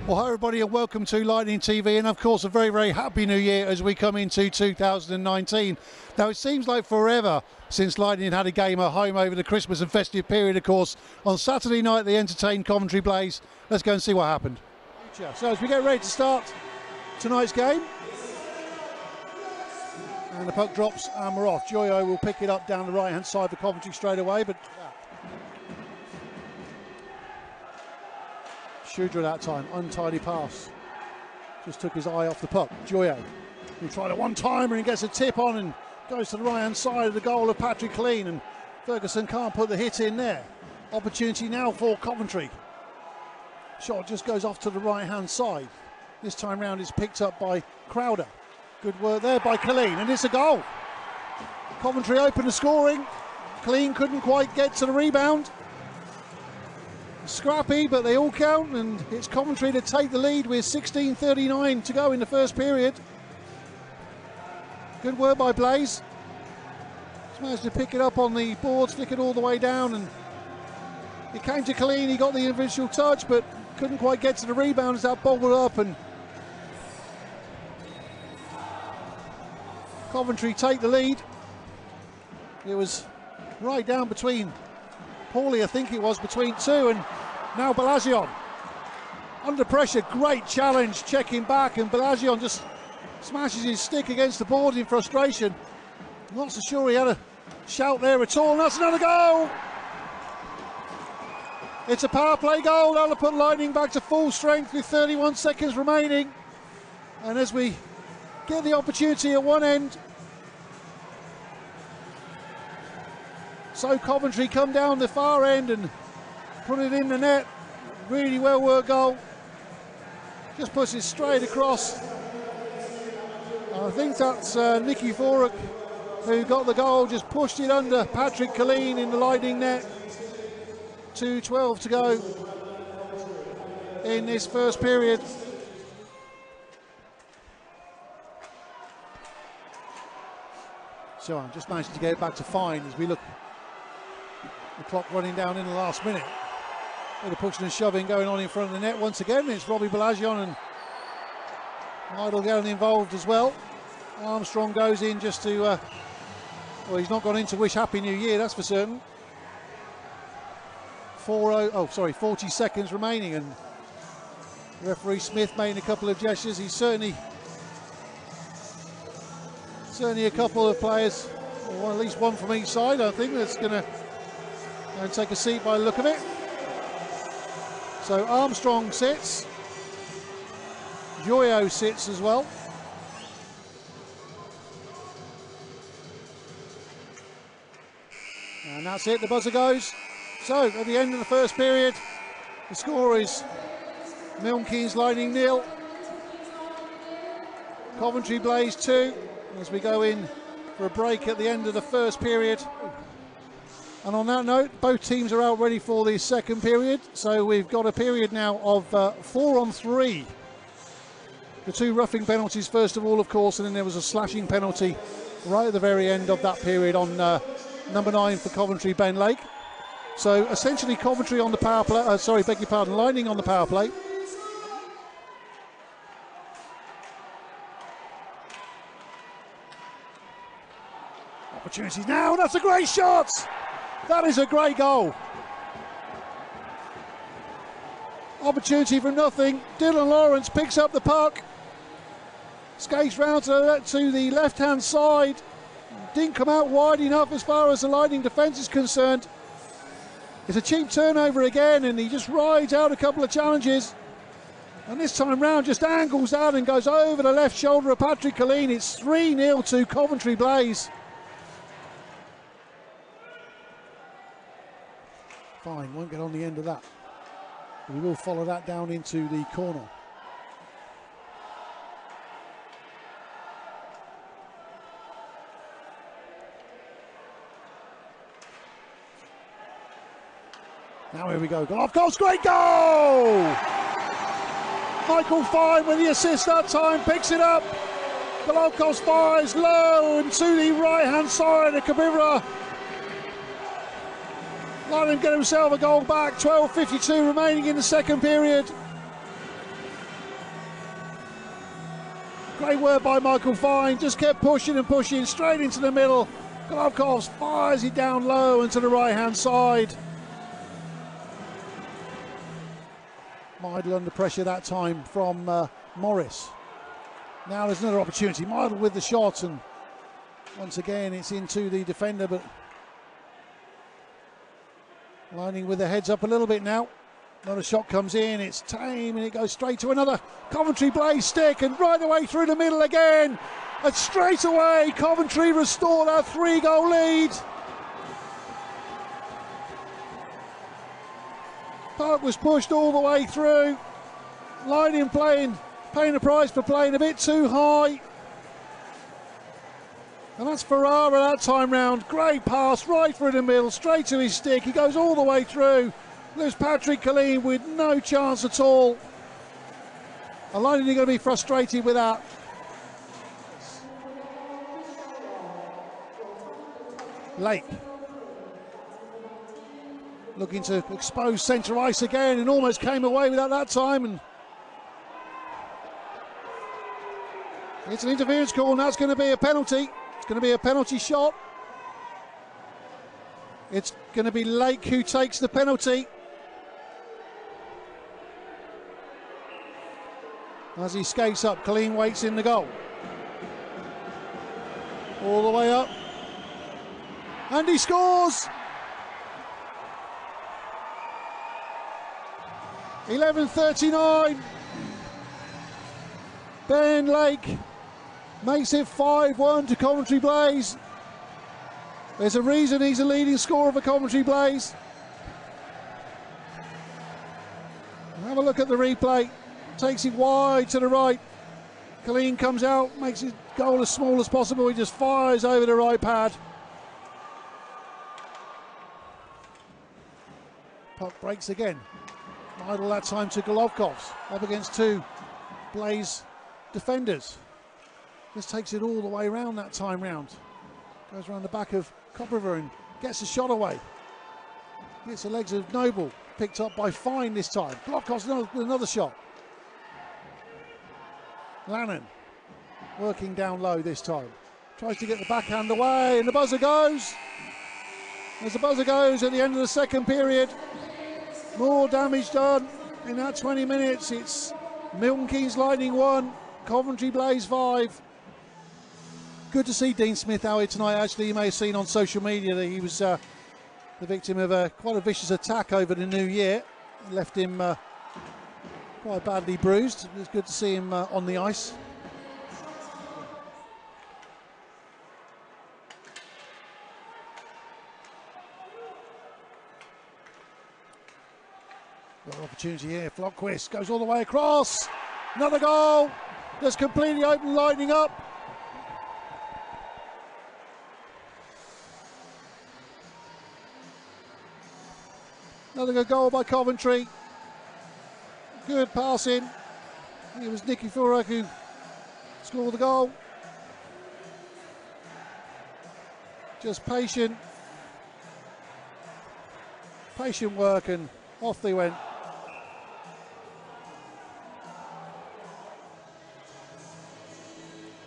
Well, hi everybody and welcome to Lightning TV, and of course a very, very happy new year as we come into 2019. Now it seems like forever since Lightning had a game at home over the Christmas and festive period. Of course, on Saturday night they entertained Coventry Blaze. Let's go and see what happened. So as we get ready to start tonight's game, and the puck drops and we're off. Joyo will pick it up down the right hand side for Coventry straight away, but Shudra that time, untidy pass. Just took his eye off the puck. Joyo, he tried a one-timer and gets a tip on and goes to the right-hand side of the goal of Patrick Clean, and Ferguson can't put the hit in there. Opportunity now for Coventry. Shot just goes off to the right-hand side. This time round is picked up by Crowder. Good work there by Clean, and it's a goal. Coventry open the scoring. Clean couldn't quite get to the rebound. Scrappy, but they all count, and it's Coventry to take the lead with 16:39 to go in the first period. Good work by Blaze. He's managed to pick it up on the boards, flick it all the way down, and it came to Clean. He got the individual touch, but couldn't quite get to the rebound as that bobbled up, and Coventry take the lead. It was right down between Paulie, I think it was, between two, and now Balazion under pressure. Great challenge, checking back, and Balazion just smashes his stick against the board in frustration. Not so sure he had a shout there at all, and that's another goal. It's a power play goal. That'll put Lightning back to full strength with 31 seconds remaining, and as we get the opportunity at one end, so Coventry come down the far end and put it in the net. Really well worked goal. Just puts it straight across. I think that's Nicky Foruck who got the goal. Just pushed it under Patrick Colleen in the Lightning net. 2:12 to go in this first period. So I'm just managing to get it back to fine as we look. The clock running down in the last minute. Bit of pushing and shoving going on in front of the net once again. It's Robbie Balazion and Idle getting involved as well. Armstrong goes in just to, well, he's not gone in to wish Happy New Year, that's for certain. 40 seconds remaining, and referee Smith making a couple of gestures. He's certainly a couple of players, or at least one from each side, I think, that's going to and take a seat by the look of it. So Armstrong sits, Joyo sits as well. And that's it, the buzzer goes. So at the end of the first period, the score is Milton Keynes Lightning 0, Coventry Blaze 2, as we go in for a break at the end of the first period. And on that note, both teams are out ready for the second period. So we've got a period now of 4-on-3. The two roughing penalties first of all, of course, and then there was a slashing penalty right at the very end of that period on number 9 for Coventry, Ben Lake. So essentially Coventry on the power play, Lightning on the power play. Opportunities now, that's a great shot! That is a great goal. Opportunity from nothing. Dylan Lawrence picks up the puck. Skates round to the left-hand side. Didn't come out wide enough as far as the Lightning defence is concerned. It's a cheap turnover again, and he just rides out a couple of challenges. And this time round just angles out and goes over the left shoulder of Patrick Colleen. It's 3-0 to Coventry Blaze. Fine, won't get on the end of that. But we will follow that down into the corner. Now here we go. Golovkov's great goal! Michael Fine with the assist that time, picks it up. Golovkov's fires low and to the right-hand side of Kabira. Lightning get himself a goal back, 12:52 remaining in the second period. Great work by Michael Fine, just kept pushing and pushing straight into the middle. Golovkovs fires it down low and to the right hand side. Meidel under pressure that time from Morris. Now there's another opportunity. Meidel with the shot, and once again it's into the defender, but Lightning with their heads up a little bit now. Another shot comes in, it's tame, and it goes straight to another Coventry Blaze stick, and right away through the middle again. And straight away, Coventry restored our 3-goal lead. Puck was pushed all the way through. Lightning paying the price for playing a bit too high. And that's Ferrara that time round. Great pass right through the middle, straight to his stick. He goes all the way through. There's Patrick Killeen with no chance at all. And Lightning are going to be frustrated with that. Lake looking to expose centre ice again, and almost came away with that time. And it's an interference call, and that's going to be a penalty. It's going to be a penalty shot. It's going to be Lake who takes the penalty. As he skates up, Killeen waits in the goal. All the way up. And he scores! 11:39. Ben Lake makes it 5-1 to Coventry Blaze. There's a reason he's the leading scorer for Coventry Blaze. Have a look at the replay. Takes it wide to the right. Killeen comes out, makes his goal as small as possible. He just fires over the right pad. Puck breaks again. Meidel that time to Golovkovs, up against two Blaze defenders. Just takes it all the way around that time round. Goes around the back of Kopriver and gets a shot away. Hits the legs of Noble, picked up by Fine this time. Golovkovs with another shot. Lannon working down low this time. Tries to get the backhand away, and the buzzer goes. As the buzzer goes at the end of the second period. More damage done in that 20 minutes. It's Milton Keynes Lightning 1, Coventry Blaze 5. Good to see Dean Smith out here tonight. Actually, you may have seen on social media that he was the victim of quite a vicious attack over the new year. It left him quite badly bruised. It was good to see him on the ice. Got an opportunity here. Flodquist goes all the way across. Another goal. Just completely open Lightning up. Another good goal by Coventry. Good passing. It was Nicky Furak who scored the goal. Just patient work, and off they went.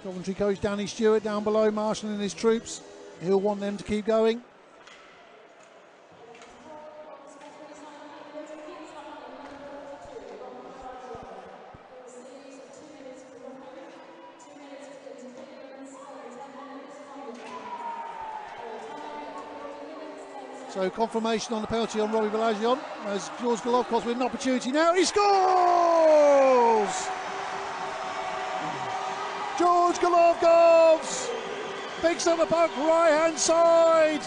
Coventry coach Danny Stewart down below marshalling his troops. He'll want them to keep going. So confirmation on the penalty on Robbie Balagion as George Golovkovs with an opportunity now. He scores! George Golovkovs picks up the puck right hand side.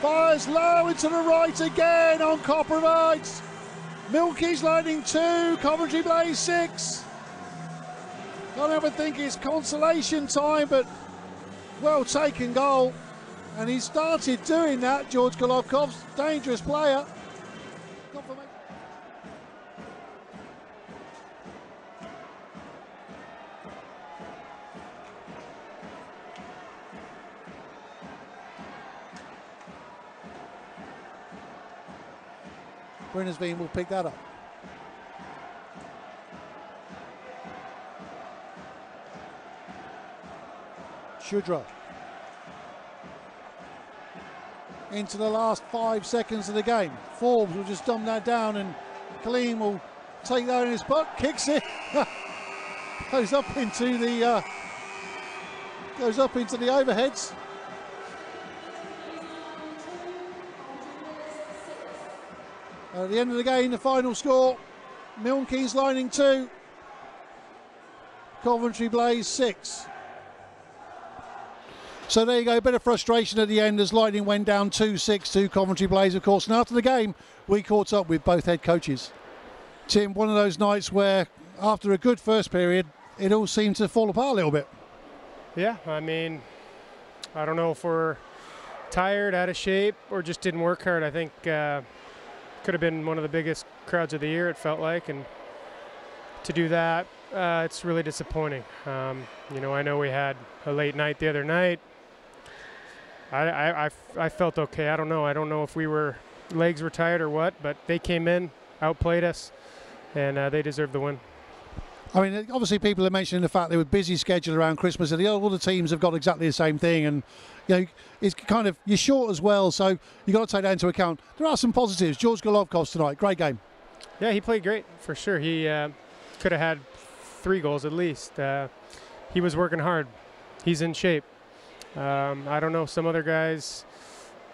Fires low into the right again on Koprivites. Milton Keynes Lightning 2, Coventry Blaze 6. Don't ever think it's consolation time, but well taken goal. And he started doing that, George Golovkovs, dangerous player. Brinnersveen will pick that up. Shudra. Into the last 5 seconds of the game. Forbes will just dumb that down, and Keynes will take that in his butt, kicks it, goes up into the overheads. At the end of the game, the final score: Milton Keynes Lightning 2, Coventry Blaze 6. So there you go, a bit of frustration at the end as Lightning went down 2-6 to Coventry Blaze, of course. And after the game, we caught up with both head coaches. Tim, one of those nights where, after a good first period, it all seemed to fall apart a little bit. Yeah, I mean, I don't know if we're tired, out of shape, or just didn't work hard. I think could have been one of the biggest crowds of the year, it felt like, and to do that, it's really disappointing. You know, I know we had a late night the other night. I felt okay. I don't know if legs were tired or what, but they came in, outplayed us, and they deserved the win. I mean, obviously people are mentioning the fact they were busy schedule around Christmas, and all the teams have got exactly the same thing, and you know, it's kind of, you're short as well, so you've got to take that into account. There are some positives. George Golovkov's tonight, great game. Yeah, he played great, for sure. He could have had 3 goals at least. He was working hard. He's in shape. I don't know, some other guys,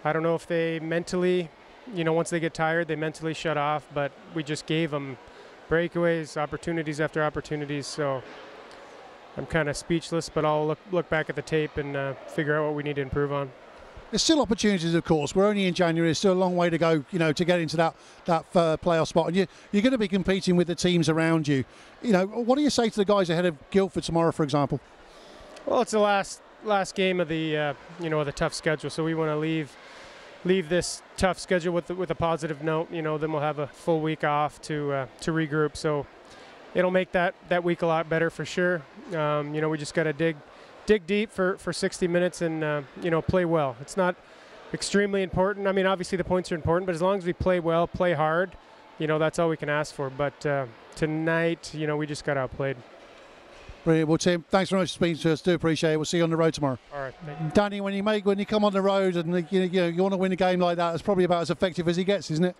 I don't know if they mentally, you know, once they get tired, they mentally shut off, but we just gave them breakaways, opportunities after opportunities, so I'm kind of speechless, but I'll look back at the tape and figure out what we need to improve on. There's still opportunities, of course. We're only in January. There's still a long way to go, you know, to get into that playoff spot. And you're going to be competing with the teams around you. You know, what do you say to the guys ahead of Guildford tomorrow, for example? Well, it's the last game of the you know, the tough schedule, so we want to leave this tough schedule with a positive note. You know, then we'll have a full week off to regroup. So it'll make that week a lot better for sure. You know, we just got to dig deep for 60 minutes and you know, play well. It's not extremely important. I mean, obviously the points are important, but as long as we play well, play hard, you know, that's all we can ask for. But tonight, you know, we just got outplayed. Brilliant. Well, Tim, thanks very much for speaking to us. Do appreciate it. We'll see you on the road tomorrow. All right. Thank you. Danny, when you come on the road and you want to win a game like that, it's probably about as effective as he gets, isn't it?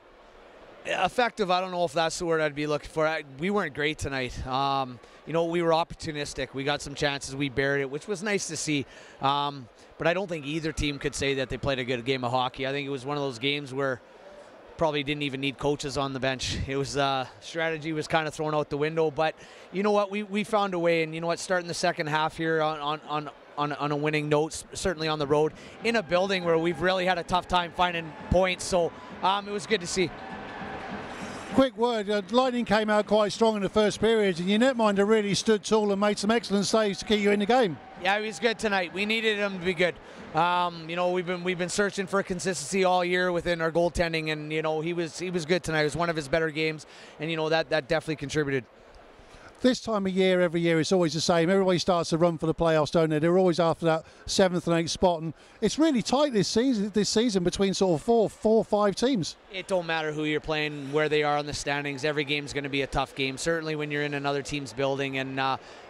Effective, I don't know if that's the word I'd be looking for. We weren't great tonight. You know, we were opportunistic. We got some chances. We buried it, which was nice to see. But I don't think either team could say that they played a good game of hockey. I think it was one of those games where probably didn't even need coaches on the bench. It was strategy was kind of thrown out the window. But you know what? We found a way. And you know what? Starting the second half here on a winning note, certainly on the road, in a building where we've really had a tough time finding points. So it was good to see. Quick word, Lightning came out quite strong in the first period, and your netminder really stood tall and made some excellent saves to keep you in the game. Yeah, he was good tonight. We needed him to be good. You know, we've been searching for consistency all year within our goaltending, and you know, he was good tonight. It was one of his better games, and you know, that definitely contributed. This time of year, every year, it's always the same. Everybody starts to run for the playoffs, don't they? They're always after that 7th and 8th spot, and it's really tight this season between sort of four or five teams. It don't matter who you're playing, where they are in the standings. Every game's going to be a tough game. Certainly when you're in another team's building, and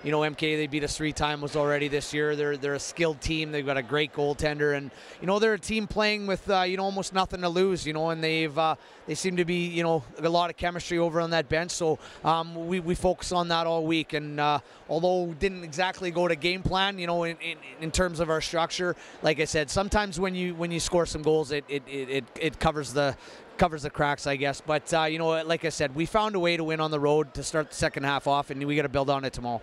you know, MK, they beat us 3 times already this year. They're a skilled team. They've got a great goaltender, and you know, they're a team playing with you know, almost nothing to lose. You know, and they seem to be, you know, a lot of chemistry over on that bench. So we focus on that all week, and although we didn't exactly go to game plan, you know, in terms of our structure, like I said, sometimes when you score some goals, it covers the cracks, I guess. But you know, like I said, we found a way to win on the road to start the second half off, and we got to build on it tomorrow.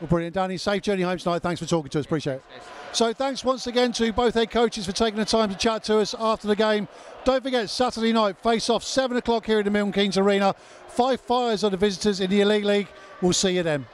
Well, brilliant, Danny. Safe journey home tonight. Thanks for talking to us. Appreciate it. So thanks once again to both head coaches for taking the time to chat to us after the game. Don't forget, Saturday night, face-off, 7 o'clock here in the Milton Keynes Arena. 5 Fires are the visitors in the Elite League. We'll see you then.